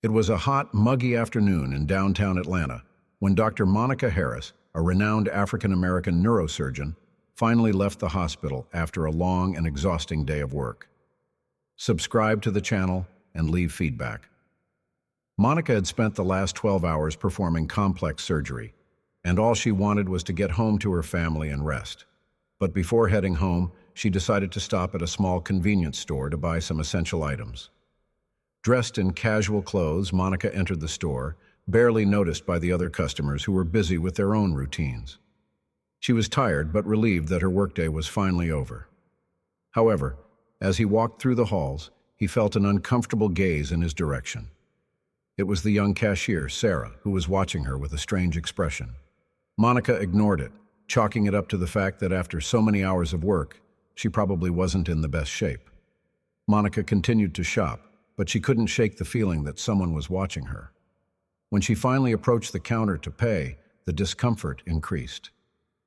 It was a hot, muggy afternoon in downtown Atlanta when Dr. Monica Harris, a renowned African-American neurosurgeon, finally left the hospital after a long and exhausting day of work. Subscribe to the channel and leave feedback. Monica had spent the last 12 hours performing complex surgery, and all she wanted was to get home to her family and rest. But before heading home, she decided to stop at a small convenience store to buy some essential items. Dressed in casual clothes, Monica entered the store, barely noticed by the other customers who were busy with their own routines. She was tired but relieved that her workday was finally over. However, as he walked through the halls, he felt an uncomfortable gaze in his direction. It was the young cashier, Sarah, who was watching her with a strange expression. Monica ignored it, chalking it up to the fact that after so many hours of work, she probably wasn't in the best shape. Monica continued to shop, but she couldn't shake the feeling that someone was watching her. When she finally approached the counter to pay, the discomfort increased.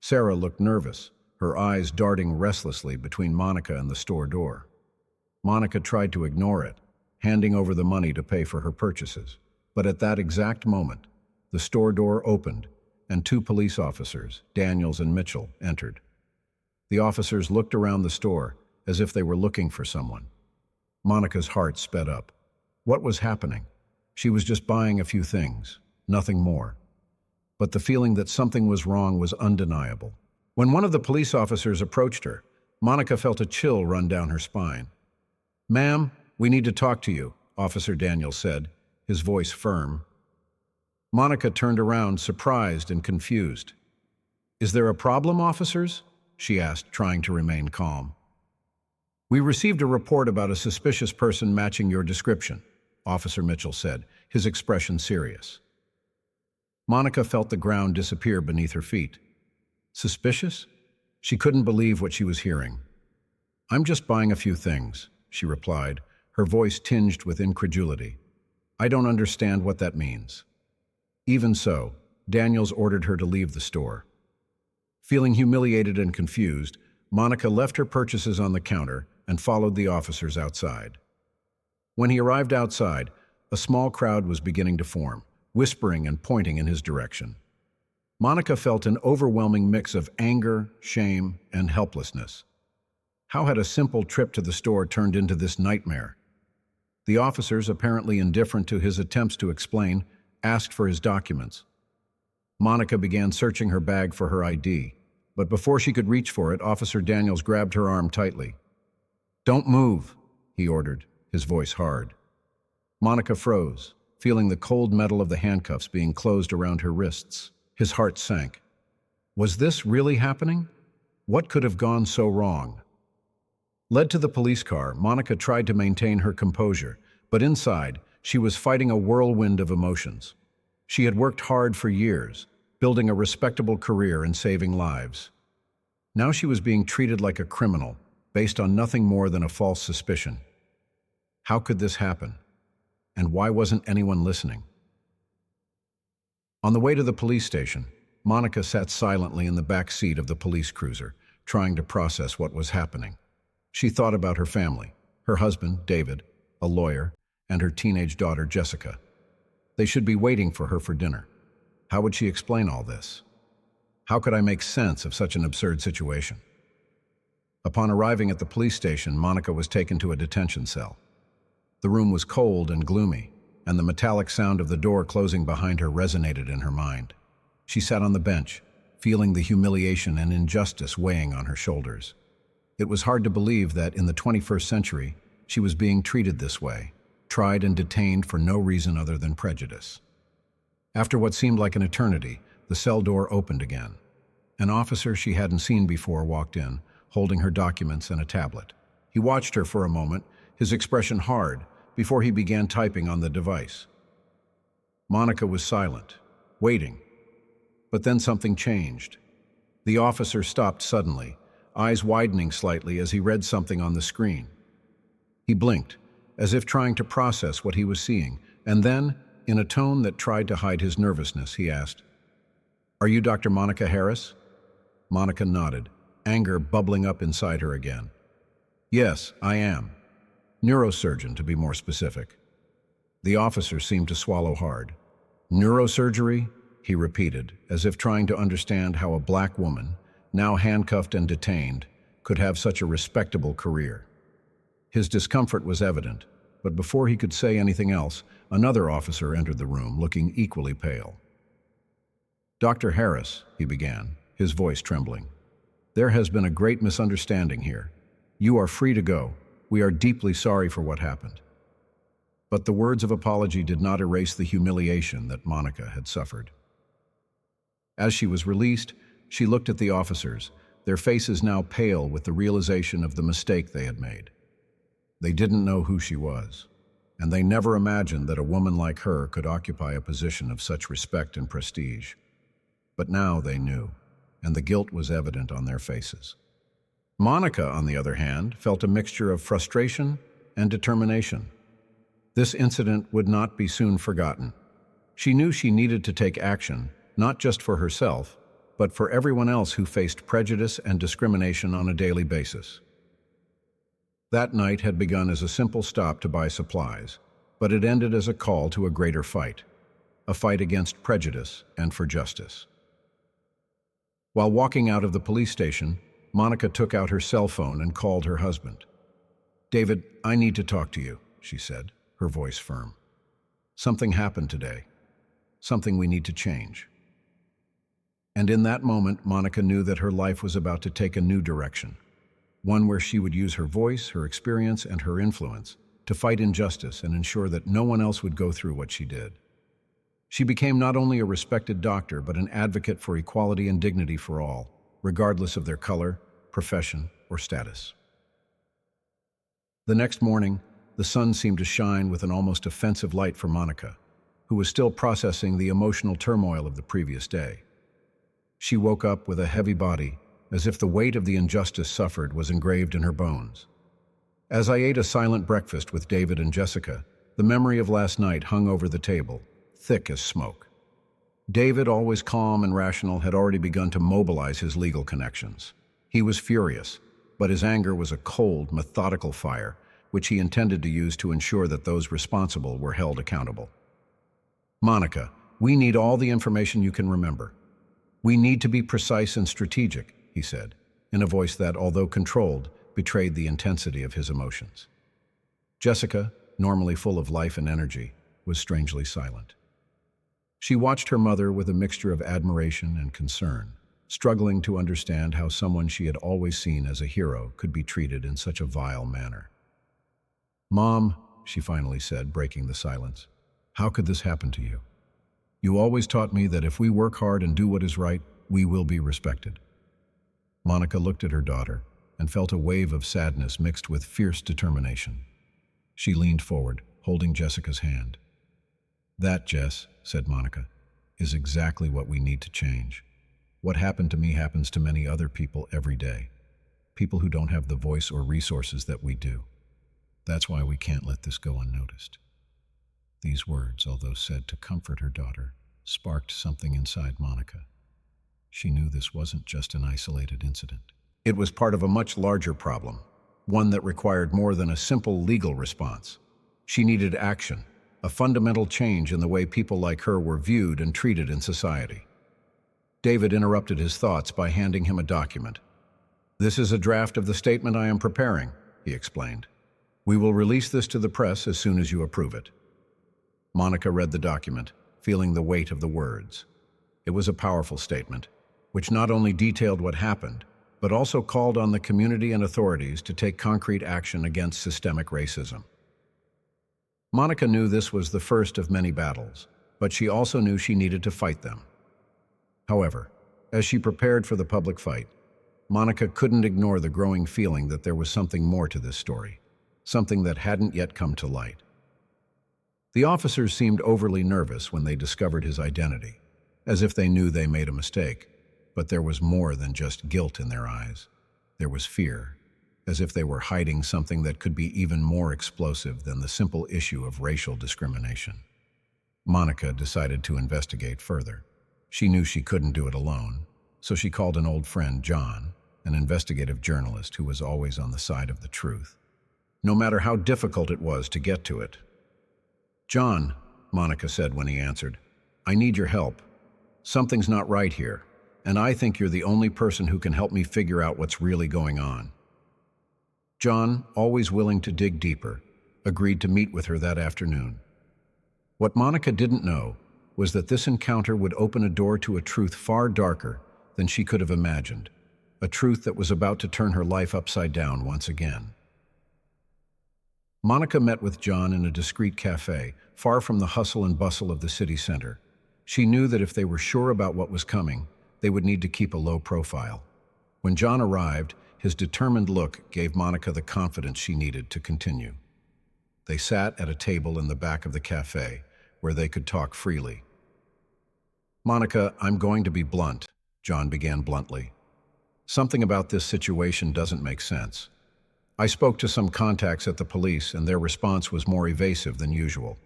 Sarah looked nervous, her eyes darting restlessly between Monica and the store door. Monica tried to ignore it, handing over the money to pay for her purchases. But at that exact moment, the store door opened, and two police officers, Daniels and Mitchell, entered. The officers looked around the store as if they were looking for someone. Monica's heart sped up. What was happening? She was just buying a few things, nothing more. But the feeling that something was wrong was undeniable. When one of the police officers approached her, Monica felt a chill run down her spine. "Ma'am, we need to talk to you," Officer Daniels said, his voice firm. Monica turned around, surprised and confused. "Is there a problem, officers?" she asked, trying to remain calm. "We received a report about a suspicious person matching your description," Officer Mitchell said, his expression serious. Monica felt the ground disappear beneath her feet. Suspicious? She couldn't believe what she was hearing. "I'm just buying a few things," she replied, her voice tinged with incredulity. "I don't understand what that means." Even so, Daniels ordered her to leave the store. Feeling humiliated and confused, Monica left her purchases on the counter and followed the officers outside. When he arrived outside, a small crowd was beginning to form, whispering and pointing in his direction. Monica felt an overwhelming mix of anger, shame, and helplessness. How had a simple trip to the store turned into this nightmare? The officers, apparently indifferent to his attempts to explain, asked for his documents. Monica began searching her bag for her ID, but before she could reach for it, Officer Daniels grabbed her arm tightly. "Don't move," he ordered, his voice hard. Monica froze, feeling the cold metal of the handcuffs being closed around her wrists. His heart sank. Was this really happening? What could have gone so wrong? Led to the police car, Monica tried to maintain her composure, but inside, she was fighting a whirlwind of emotions. She had worked hard for years, building a respectable career and saving lives. Now she was being treated like a criminal, based on nothing more than a false suspicion. How could this happen? And why wasn't anyone listening? On the way to the police station, Monica sat silently in the back seat of the police cruiser, trying to process what was happening. She thought about her family, her husband, David, a lawyer, and her teenage daughter, Jessica. They should be waiting for her for dinner. How would she explain all this? How could I make sense of such an absurd situation? Upon arriving at the police station, Monica was taken to a detention cell. The room was cold and gloomy, and the metallic sound of the door closing behind her resonated in her mind. She sat on the bench, feeling the humiliation and injustice weighing on her shoulders. It was hard to believe that in the 21st century, she was being treated this way, tried and detained for no reason other than prejudice. After what seemed like an eternity, the cell door opened again. An officer she hadn't seen before walked in, holding her documents and a tablet. He watched her for a moment, his expression hard, before he began typing on the device. Monica was silent, waiting. But then something changed. The officer stopped suddenly, eyes widening slightly as he read something on the screen. He blinked, as if trying to process what he was seeing, and then, in a tone that tried to hide his nervousness, he asked, "Are you Dr. Monica Harris?" Monica nodded, anger bubbling up inside her again. "Yes, I am. Neurosurgeon, to be more specific." The officer seemed to swallow hard. Neurosurgery? He repeated, as if trying to understand how a black woman, now handcuffed and detained, could have such a respectable career. His discomfort was evident, but before he could say anything else, another officer entered the room, looking equally pale. "Dr. Harris," he began, his voice trembling, "there has been a great misunderstanding here. You are free to go. We are deeply sorry for what happened." But the words of apology did not erase the humiliation that Monica had suffered. As she was released, she looked at the officers, their faces now pale with the realization of the mistake they had made. They didn't know who she was, and they never imagined that a woman like her could occupy a position of such respect and prestige. But now they knew, and the guilt was evident on their faces. Monica, on the other hand, felt a mixture of frustration and determination. This incident would not be soon forgotten. She knew she needed to take action, not just for herself, but for everyone else who faced prejudice and discrimination on a daily basis. That night had begun as a simple stop to buy supplies, but it ended as a call to a greater fight, a fight against prejudice and for justice. While walking out of the police station, Monica took out her cell phone and called her husband. "David, I need to talk to you," she said, her voice firm. "Something happened today. Something we need to change." And in that moment, Monica knew that her life was about to take a new direction, one where she would use her voice, her experience, and her influence to fight injustice and ensure that no one else would go through what she did. She became not only a respected doctor, but an advocate for equality and dignity for all, regardless of their color, profession, or status. The next morning, the sun seemed to shine with an almost offensive light for Monica, who was still processing the emotional turmoil of the previous day. She woke up with a heavy body, as if the weight of the injustice suffered was engraved in her bones. As I ate a silent breakfast with David and Jessica, the memory of last night hung over the table, thick as smoke. David, always calm and rational, had already begun to mobilize his legal connections. He was furious, but his anger was a cold, methodical fire, which he intended to use to ensure that those responsible were held accountable. "Monica, we need all the information you can remember. We need to be precise and strategic," he said, in a voice that, although controlled, betrayed the intensity of his emotions. Jessica, normally full of life and energy, was strangely silent. She watched her mother with a mixture of admiration and concern, struggling to understand how someone she had always seen as a hero could be treated in such a vile manner. "Mom," she finally said, breaking the silence, "how could this happen to you? You always taught me that if we work hard and do what is right, we will be respected." Monica looked at her daughter and felt a wave of sadness mixed with fierce determination. She leaned forward, holding Jessica's hand. "That, Jess," said Monica, "is exactly what we need to change. What happened to me happens to many other people every day. People who don't have the voice or resources that we do. That's why we can't let this go unnoticed." These words, although said to comfort her daughter, sparked something inside Monica. She knew this wasn't just an isolated incident. It was part of a much larger problem, one that required more than a simple legal response. She needed action, a fundamental change in the way people like her were viewed and treated in society. David interrupted his thoughts by handing him a document. "This is a draft of the statement I am preparing," he explained. "We will release this to the press as soon as you approve it." Monica read the document, feeling the weight of the words. It was a powerful statement, which not only detailed what happened, but also called on the community and authorities to take concrete action against systemic racism. Monica knew this was the first of many battles, but she also knew she needed to fight them. However, as she prepared for the public fight, Monica couldn't ignore the growing feeling that there was something more to this story, something that hadn't yet come to light. The officers seemed overly nervous when they discovered his identity, as if they knew they made a mistake, but there was more than just guilt in their eyes. There was fear, as if they were hiding something that could be even more explosive than the simple issue of racial discrimination. Monica decided to investigate further. She knew she couldn't do it alone, so she called an old friend, John, an investigative journalist who was always on the side of the truth, no matter how difficult it was to get to it. "John," Monica said when he answered, "I need your help. Something's not right here, and I think you're the only person who can help me figure out what's really going on." John, always willing to dig deeper, agreed to meet with her that afternoon. What Monica didn't know was that this encounter would open a door to a truth far darker than she could have imagined, a truth that was about to turn her life upside down once again. Monica met with John in a discreet cafe, far from the hustle and bustle of the city center. She knew that if they were sure about what was coming, they would need to keep a low profile. When John arrived, his determined look gave Monica the confidence she needed to continue. They sat at a table in the back of the cafe, where they could talk freely. "Monica, I'm going to be blunt," John began bluntly. "Something about this situation doesn't make sense. I spoke to some contacts at the police, and their response was more evasive than usual.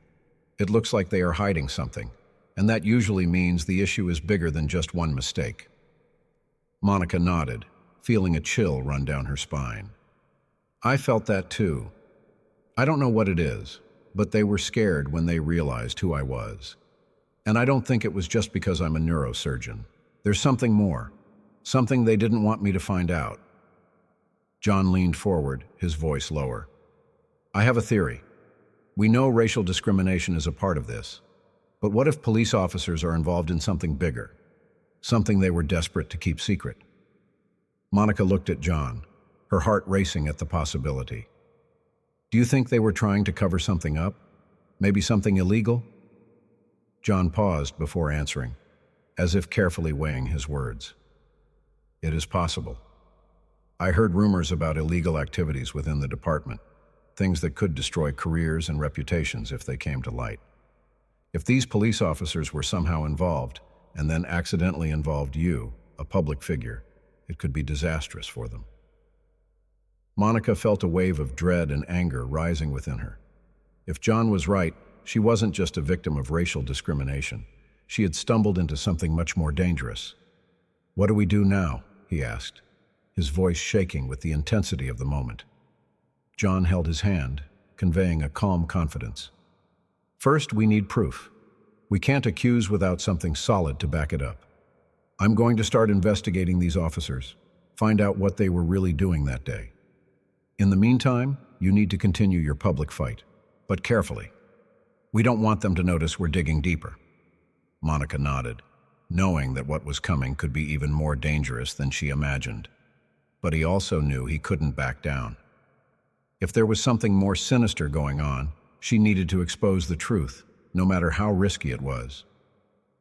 It looks like they are hiding something, and that usually means the issue is bigger than just one mistake." Monica nodded, feeling a chill run down her spine. "I felt that too. I don't know what it is, but they were scared when they realized who I was. And I don't think it was just because I'm a neurosurgeon. There's something more, something they didn't want me to find out." John leaned forward, his voice lower. "I have a theory. We know racial discrimination is a part of this, but what if police officers are involved in something bigger, something they were desperate to keep secret?" Monica looked at John, her heart racing at the possibility. "Do you think they were trying to cover something up? Maybe something illegal?" John paused before answering, as if carefully weighing his words. "It is possible. I heard rumors about illegal activities within the department, things that could destroy careers and reputations if they came to light. If these police officers were somehow involved, and then accidentally involved you, a public figure, it could be disastrous for them." Monica felt a wave of dread and anger rising within her. If John was right, she wasn't just a victim of racial discrimination. She had stumbled into something much more dangerous. "What do we do now?" he asked, his voice shaking with the intensity of the moment. John held his hand, conveying a calm confidence. "First, we need proof. We can't accuse without something solid to back it up. I'm going to start investigating these officers, find out what they were really doing that day. In the meantime, you need to continue your public fight, but carefully. We don't want them to notice we're digging deeper." Monica nodded, knowing that what was coming could be even more dangerous than she imagined. But he also knew he couldn't back down. If there was something more sinister going on, she needed to expose the truth, no matter how risky it was.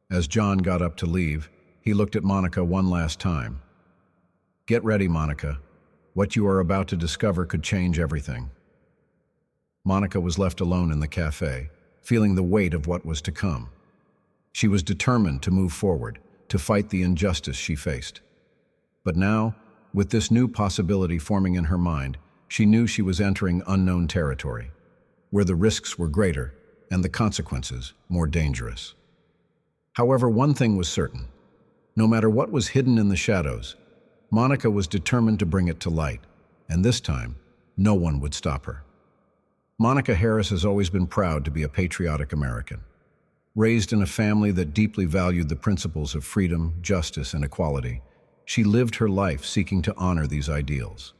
As John got up to leave, he looked at Monica one last time. "Get ready, Monica. What you are about to discover could change everything." Monica was left alone in the cafe, feeling the weight of what was to come. She was determined to move forward, to fight the injustice she faced. But now, with this new possibility forming in her mind, she knew she was entering unknown territory, where the risks were greater and the consequences more dangerous. However, one thing was certain. No matter what was hidden in the shadows, Monica was determined to bring it to light, and this time, no one would stop her. Monica Harris has always been proud to be a patriotic American. Raised in a family that deeply valued the principles of freedom, justice, and equality, she lived her life seeking to honor these ideals.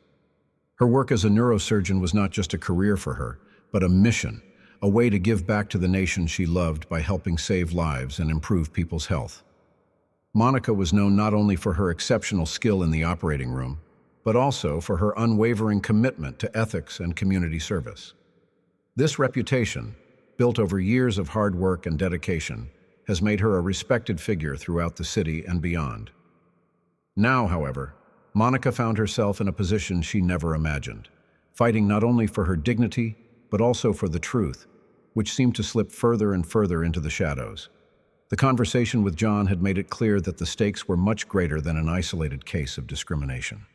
Her work as a neurosurgeon was not just a career for her, but a mission, a way to give back to the nation she loved by helping save lives and improve people's health. Monica was known not only for her exceptional skill in the operating room, but also for her unwavering commitment to ethics and community service. This reputation, built over years of hard work and dedication, has made her a respected figure throughout the city and beyond. Now, however, Monica found herself in a position she never imagined, fighting not only for her dignity, but also for the truth, which seemed to slip further and further into the shadows. The conversation with John had made it clear that the stakes were much greater than an isolated case of discrimination.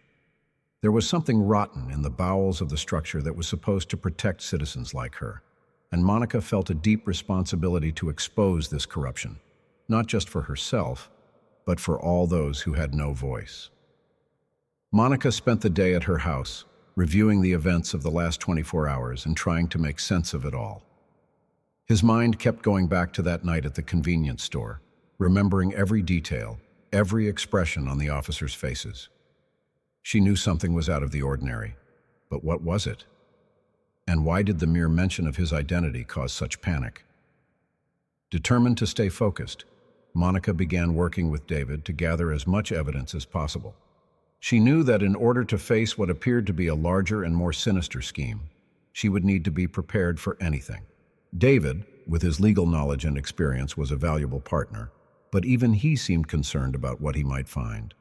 There was something rotten in the bowels of the structure that was supposed to protect citizens like her, and Monica felt a deep responsibility to expose this corruption, not just for herself, but for all those who had no voice. Monica spent the day at her house, reviewing the events of the last 24 hours and trying to make sense of it all. His mind kept going back to that night at the convenience store, remembering every detail, every expression on the officers' faces. She knew something was out of the ordinary, but what was it? And why did the mere mention of his identity cause such panic? Determined to stay focused, Monica began working with David to gather as much evidence as possible. She knew that in order to face what appeared to be a larger and more sinister scheme, she would need to be prepared for anything. David, with his legal knowledge and experience, was a valuable partner, but even he seemed concerned about what he might find.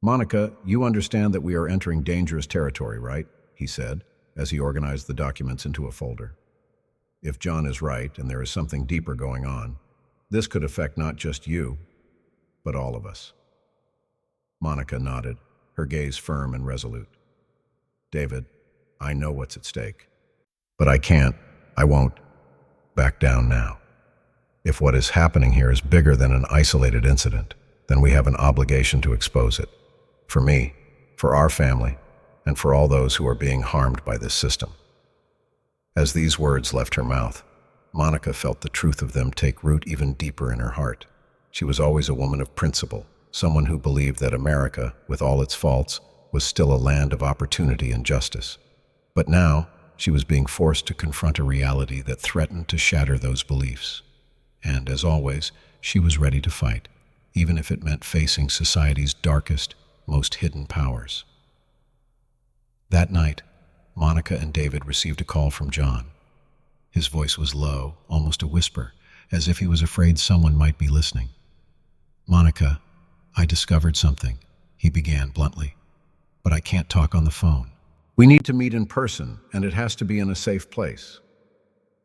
"Monica, you understand that we are entering dangerous territory, right?" he said, as he organized the documents into a folder. "If John is right and there is something deeper going on, this could affect not just you, but all of us." Monica nodded, her gaze firm and resolute. "David, I know what's at stake, but I won't back down now. If what is happening here is bigger than an isolated incident, then we have an obligation to expose it. For me, for our family, and for all those who are being harmed by this system." As these words left her mouth, Monica felt the truth of them take root even deeper in her heart. She was always a woman of principle, someone who believed that America, with all its faults, was still a land of opportunity and justice. But now, she was being forced to confront a reality that threatened to shatter those beliefs. And, as always, she was ready to fight, even if it meant facing society's darkest, most hidden powers. That night, Monica and David received a call from John. His voice was low, almost a whisper, as if he was afraid someone might be listening. "Monica, I discovered something," he began bluntly, "but I can't talk on the phone." "We need to meet in person, and it has to be in a safe place."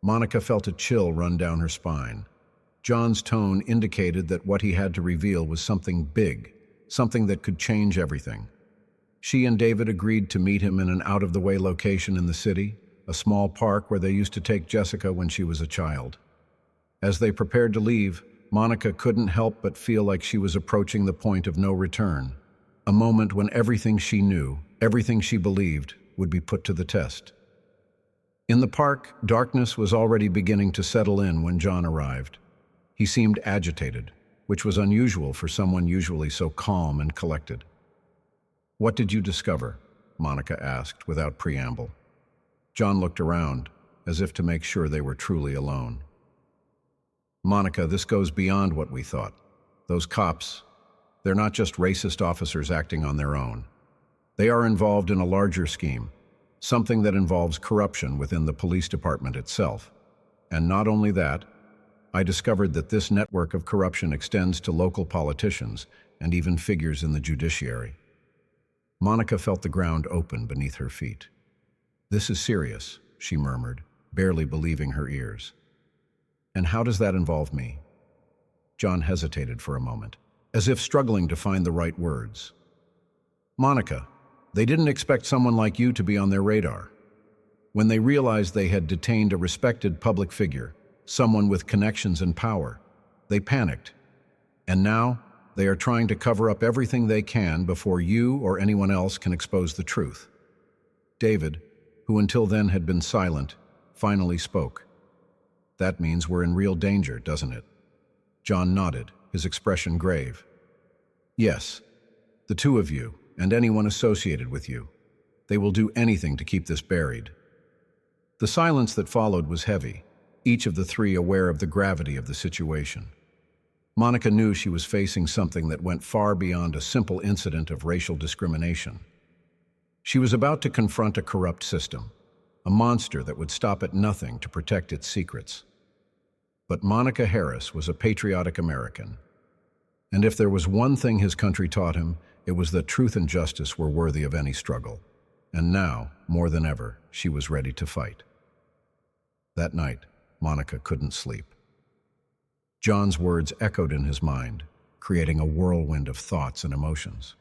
Monica felt a chill run down her spine. John's tone indicated that what he had to reveal was something big, something that could change everything. She and David agreed to meet him in an out-of-the-way location in the city, a small park where they used to take Jessica when she was a child. As they prepared to leave, Monica couldn't help but feel like she was approaching the point of no return, a moment when everything she knew, everything she believed, would be put to the test. In the park, darkness was already beginning to settle in when John arrived. He seemed agitated, which was unusual for someone usually so calm and collected. "What did you discover?" Monica asked without preamble. John looked around, as if to make sure they were truly alone. "Monica, this goes beyond what we thought. Those cops, they're not just racist officers acting on their own. They are involved in a larger scheme, something that involves corruption within the police department itself. And not only that, I discovered that this network of corruption extends to local politicians and even figures in the judiciary." Monica felt the ground open beneath her feet. "This is serious," she murmured, barely believing her ears. "And how does that involve me?" John hesitated for a moment, as if struggling to find the right words. "Monica, they didn't expect someone like you to be on their radar. When they realized they had detained a respected public figure, someone with connections and power, they panicked. And now, they are trying to cover up everything they can before you or anyone else can expose the truth." David, who until then had been silent, finally spoke. "That means we're in real danger, doesn't it?" John nodded, his expression grave. "Yes, the two of you, and anyone associated with you. They will do anything to keep this buried." The silence that followed was heavy, each of the three aware of the gravity of the situation. Monica knew she was facing something that went far beyond a simple incident of racial discrimination. She was about to confront a corrupt system, a monster that would stop at nothing to protect its secrets. But Monica Harris was a patriotic American. And if there was one thing his country taught him, it was that truth and justice were worthy of any struggle. And now, more than ever, she was ready to fight. That night, Monica couldn't sleep. John's words echoed in his mind, creating a whirlwind of thoughts and emotions.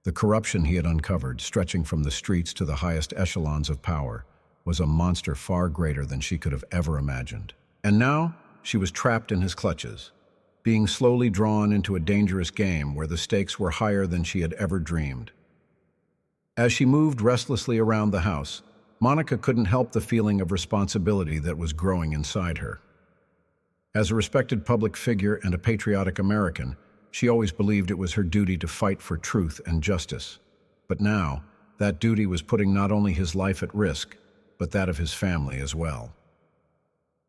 The corruption he had uncovered, stretching from the streets to the highest echelons of power, was a monster far greater than she could have ever imagined. And now, she was trapped in his clutches, being slowly drawn into a dangerous game where the stakes were higher than she had ever dreamed. As she moved restlessly around the house, Monica couldn't help the feeling of responsibility that was growing inside her. As a respected public figure and a patriotic American, she always believed it was her duty to fight for truth and justice. But now, that duty was putting not only his life at risk, but that of his family as well.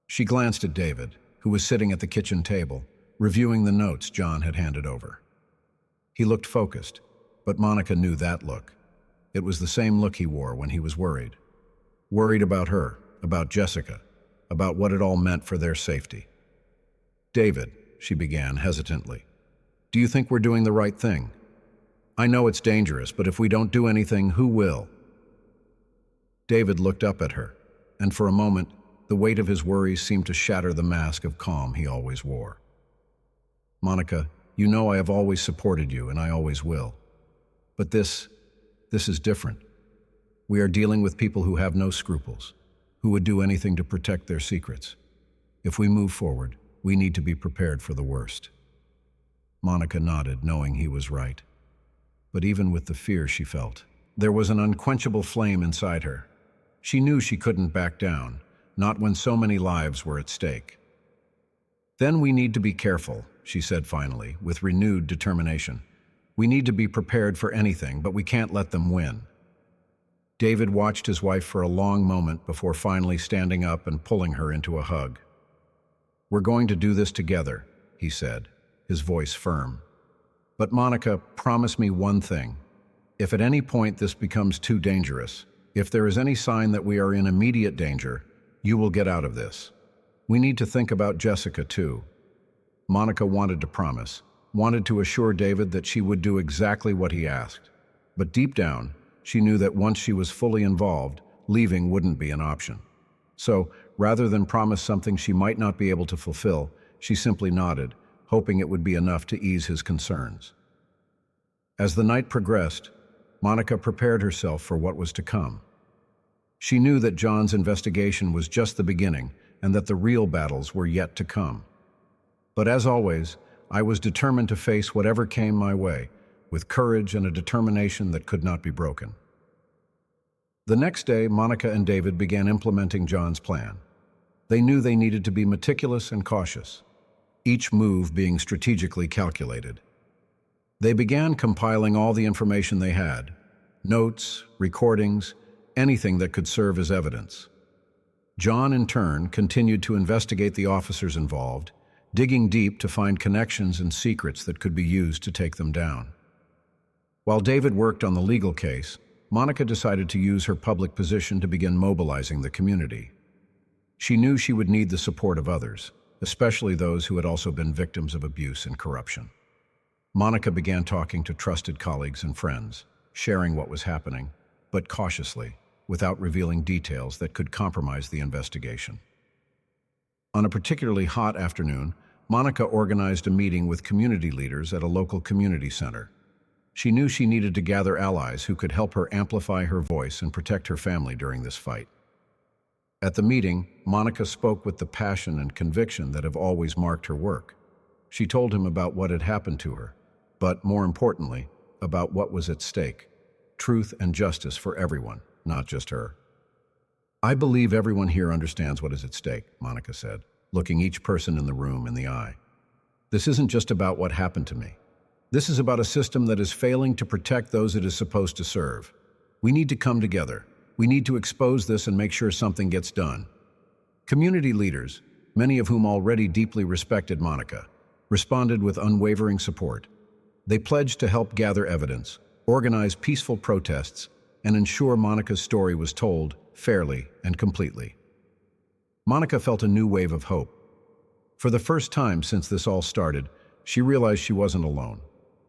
She glanced at David, who was sitting at the kitchen table, reviewing the notes John had handed over. He looked focused, but Monica knew that look. It was the same look he wore when he was worried. Worried about her, about Jessica, about what it all meant for their safety. "David," she began hesitantly, "do you think we're doing the right thing? I know it's dangerous, but if we don't do anything, who will?" David looked up at her, and for a moment, the weight of his worries seemed to shatter the mask of calm he always wore. "Monica, you know I have always supported you, and I always will. But this is different. We are dealing with people who have no scruples, who would do anything to protect their secrets. If we move forward, we need to be prepared for the worst." Monica nodded, knowing he was right. But even with the fear she felt, there was an unquenchable flame inside her. She knew she couldn't back down, not when so many lives were at stake. "Then we need to be careful," she said finally, with renewed determination. "We need to be prepared for anything, but we can't let them win." David watched his wife for a long moment before finally standing up and pulling her into a hug. "We're going to do this together," he said, his voice firm. "But Monica, promise me one thing. If at any point this becomes too dangerous, if there is any sign that we are in immediate danger, you will get out of this. We need to think about Jessica too." Monica wanted to promise, wanted to assure David that she would do exactly what he asked. But deep down, she knew that once she was fully involved, leaving wouldn't be an option. So, rather than promise something she might not be able to fulfill, she simply nodded, hoping it would be enough to ease his concerns. As the night progressed, Monica prepared herself for what was to come. She knew that John's investigation was just the beginning and that the real battles were yet to come. But as always, I was determined to face whatever came my way, with courage and a determination that could not be broken. The next day, Monica and David began implementing John's plan. They knew they needed to be meticulous and cautious, each move being strategically calculated. They began compiling all the information they had, notes, recordings, anything that could serve as evidence. John, in turn, continued to investigate the officers involved, digging deep to find connections and secrets that could be used to take them down. While David worked on the legal case, Monica decided to use her public position to begin mobilizing the community. She knew she would need the support of others, especially those who had also been victims of abuse and corruption. Monica began talking to trusted colleagues and friends, sharing what was happening, but cautiously, without revealing details that could compromise the investigation. On a particularly hot afternoon, Monica organized a meeting with community leaders at a local community center. She knew she needed to gather allies who could help her amplify her voice and protect her family during this fight. At the meeting, Monica spoke with the passion and conviction that have always marked her work. She told him about what had happened to her, but more importantly, about what was at stake: truth and justice for everyone, not just her. "I believe everyone here understands what is at stake," Monica said, looking each person in the room in the eye. "This isn't just about what happened to me. This is about a system that is failing to protect those it is supposed to serve. We need to come together. We need to expose this and make sure something gets done." Community leaders, many of whom already deeply respected Monica, responded with unwavering support. They pledged to help gather evidence, organize peaceful protests, and ensure Monica's story was told fairly and completely. Monica felt a new wave of hope. For the first time since this all started, she realized she wasn't alone.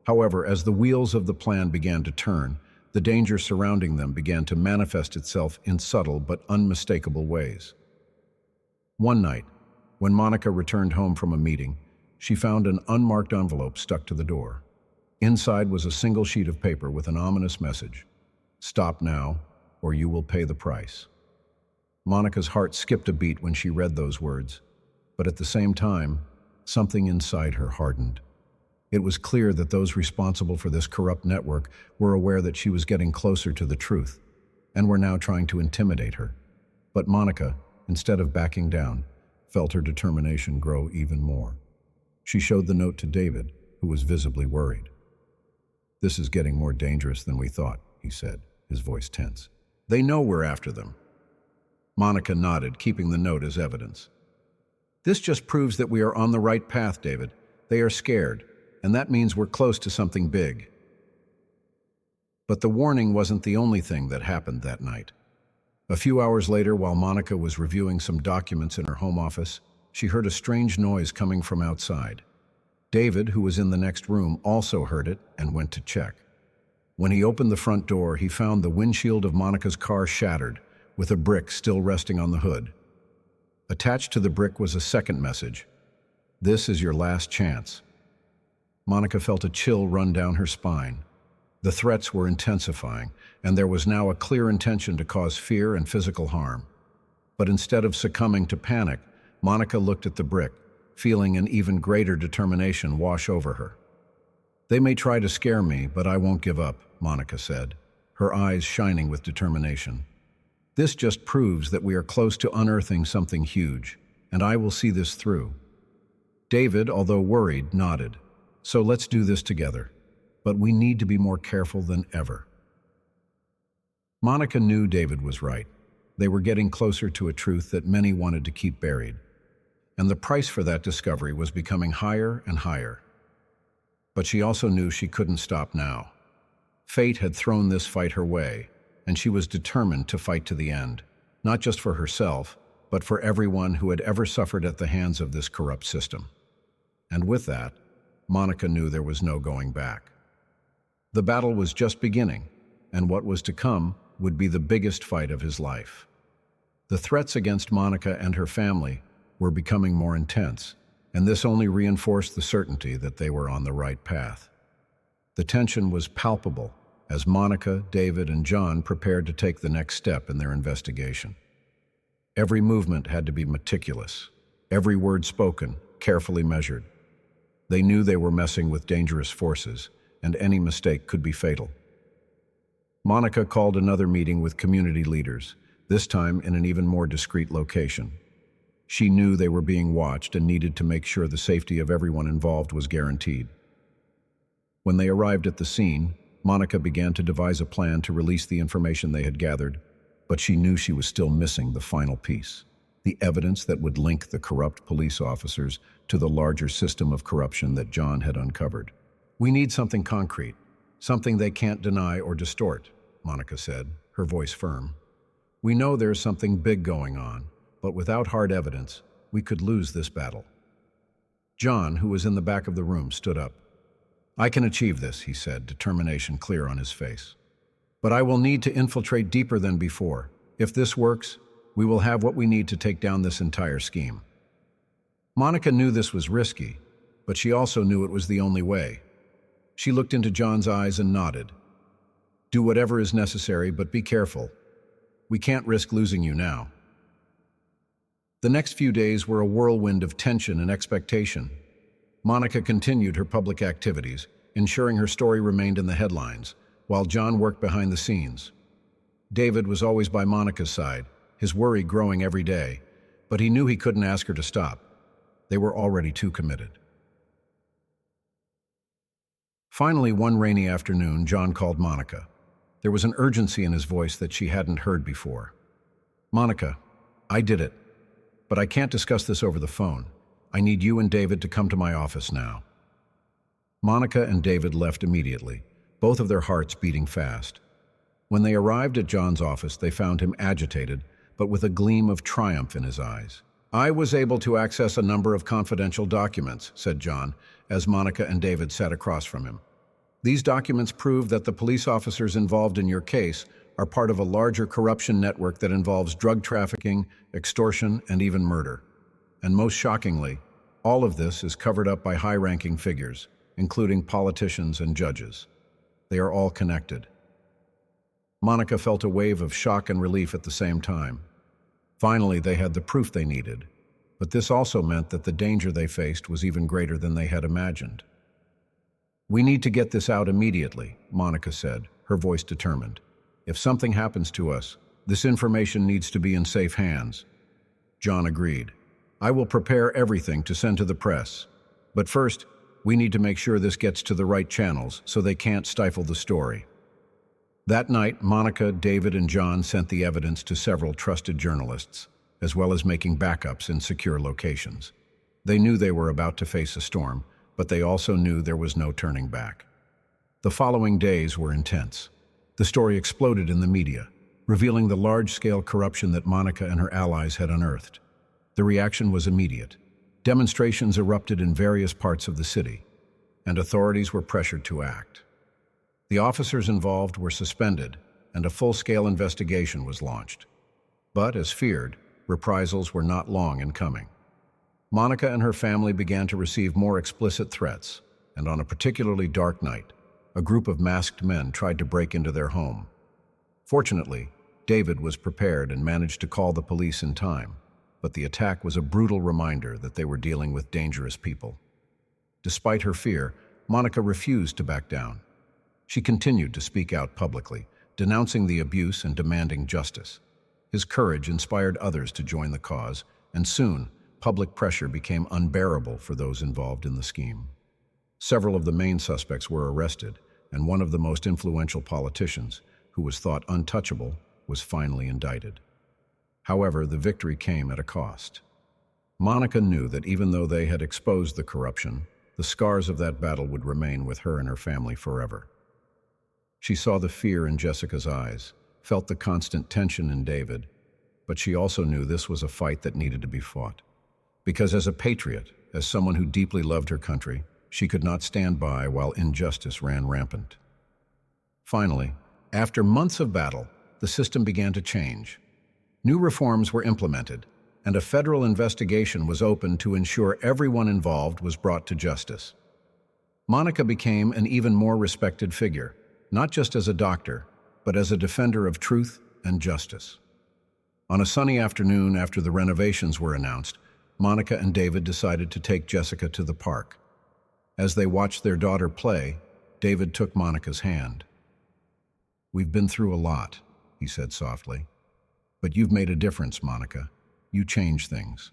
However, as the wheels of the plan began to turn, the danger surrounding them began to manifest itself in subtle but unmistakable ways. One night, when Monica returned home from a meeting, she found an unmarked envelope stuck to the door. Inside was a single sheet of paper with an ominous message: "Stop now, or you will pay the price." Monica's heart skipped a beat when she read those words, but at the same time, something inside her hardened. It was clear that those responsible for this corrupt network were aware that she was getting closer to the truth. and were now trying to intimidate her. But Monica, instead of backing down, felt her determination grow even more. She showed the note to David, who was visibly worried. "This is getting more dangerous than we thought," he said, his voice tense. "They know we're after them." Monica nodded, keeping the note as evidence. "This just proves that we are on the right path, David. They are scared, and that means we're close to something big." But the warning wasn't the only thing that happened that night. A few hours later, while Monica was reviewing some documents in her home office, she heard a strange noise coming from outside. David, who was in the next room, also heard it and went to check. When he opened the front door, he found the windshield of Monica's car shattered, with a brick still resting on the hood. Attached to the brick was a second message: "This is your last chance." Monica felt a chill run down her spine. The threats were intensifying, and there was now a clear intention to cause fear and physical harm. But instead of succumbing to panic, Monica looked at the brick, feeling an even greater determination wash over her. "They may try to scare me, but I won't give up," Monica said, her eyes shining with determination. "This just proves that we are close to unearthing something huge, and I will see this through." David, although worried, nodded. "So let's do this together. But we need to be more careful than ever." Monica knew David was right. They were getting closer to a truth that many wanted to keep buried. And the price for that discovery was becoming higher and higher. But she also knew she couldn't stop now. Fate had thrown this fight her way, and she was determined to fight to the end, not just for herself, but for everyone who had ever suffered at the hands of this corrupt system. And with that, Monica knew there was no going back. The battle was just beginning, and what was to come would be the biggest fight of his life. The threats against Monica and her family were becoming more intense, and this only reinforced the certainty that they were on the right path. The tension was palpable as Monica, David, and John prepared to take the next step in their investigation. Every movement had to be meticulous, every word spoken, carefully measured. They knew they were messing with dangerous forces, and any mistake could be fatal. Monica called another meeting with community leaders, this time in an even more discreet location. She knew they were being watched and needed to make sure the safety of everyone involved was guaranteed. When they arrived at the scene, Monica began to devise a plan to release the information they had gathered, but she knew she was still missing the final piece, the evidence that would link the corrupt police officers to the larger system of corruption that John had uncovered. "We need something concrete, something they can't deny or distort," Monica said, her voice firm. "We know there's something big going on, but without hard evidence, we could lose this battle." John, who was in the back of the room, stood up. "I can achieve this," he said, determination clear on his face. "But I will need to infiltrate deeper than before. If this works, we will have what we need to take down this entire scheme." Monica knew this was risky, but she also knew it was the only way. She looked into John's eyes and nodded. "Do whatever is necessary, but be careful. We can't risk losing you now." The next few days were a whirlwind of tension and expectation. Monica continued her public activities, ensuring her story remained in the headlines, while John worked behind the scenes. David was always by Monica's side, his worry growing every day, but he knew he couldn't ask her to stop. They were already too committed. Finally, one rainy afternoon, John called Monica. There was an urgency in his voice that she hadn't heard before. "Monica, I did it, but I can't discuss this over the phone. I need you and David to come to my office now." Monica and David left immediately, both of their hearts beating fast. When they arrived at John's office, they found him agitated, but with a gleam of triumph in his eyes. "I was able to access a number of confidential documents," said John, as Monica and David sat across from him. "These documents prove that the police officers involved in your case are part of a larger corruption network that involves drug trafficking, extortion, and even murder. And most shockingly, all of this is covered up by high-ranking figures, including politicians and judges. They are all connected." Monica felt a wave of shock and relief at the same time. Finally, they had the proof they needed, but this also meant that the danger they faced was even greater than they had imagined. "We need to get this out immediately," Monica said, her voice determined. If something happens to us, this information needs to be in safe hands. John agreed. I will prepare everything to send to the press. But first, we need to make sure this gets to the right channels so they can't stifle the story. That night, Monica, David, and John sent the evidence to several trusted journalists, as well as making backups in secure locations. They knew they were about to face a storm, but they also knew there was no turning back. The following days were intense. The story exploded in the media, revealing the large-scale corruption that Monica and her allies had unearthed. The reaction was immediate. Demonstrations erupted in various parts of the city, and authorities were pressured to act. The officers involved were suspended, and a full-scale investigation was launched. But, as feared, reprisals were not long in coming. Monica and her family began to receive more explicit threats, and on a particularly dark night, a group of masked men tried to break into their home. Fortunately, David was prepared and managed to call the police in time, but the attack was a brutal reminder that they were dealing with dangerous people. Despite her fear, Monica refused to back down. She continued to speak out publicly, denouncing the abuse and demanding justice. His courage inspired others to join the cause, and soon, public pressure became unbearable for those involved in the scheme. Several of the main suspects were arrested, and one of the most influential politicians, who was thought untouchable, was finally indicted. However, the victory came at a cost. Monica knew that even though they had exposed the corruption, the scars of that battle would remain with her and her family forever. She saw the fear in Jessica's eyes, felt the constant tension in David, but she also knew this was a fight that needed to be fought. Because as a patriot, as someone who deeply loved her country, she could not stand by while injustice ran rampant. Finally, after months of battle, the system began to change. New reforms were implemented, and a federal investigation was opened to ensure everyone involved was brought to justice. Monica became an even more respected figure, not just as a doctor, but as a defender of truth and justice. On a sunny afternoon after the renovations were announced, Monica and David decided to take Jessica to the park. As they watched their daughter play, David took Monica's hand. "We've been through a lot," he said softly. "But you've made a difference, Monica. You changed things."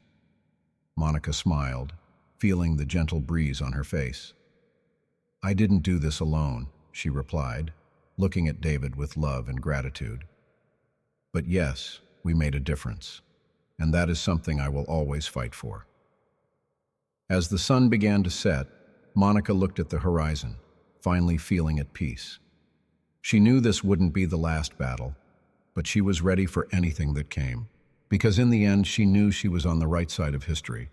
Monica smiled, feeling the gentle breeze on her face. "I didn't do this alone," she replied, looking at David with love and gratitude. "But yes, we made a difference, and that is something I will always fight for." As the sun began to set, Monica looked at the horizon, finally feeling at peace. She knew this wouldn't be the last battle, but she was ready for anything that came, because in the end she knew she was on the right side of history,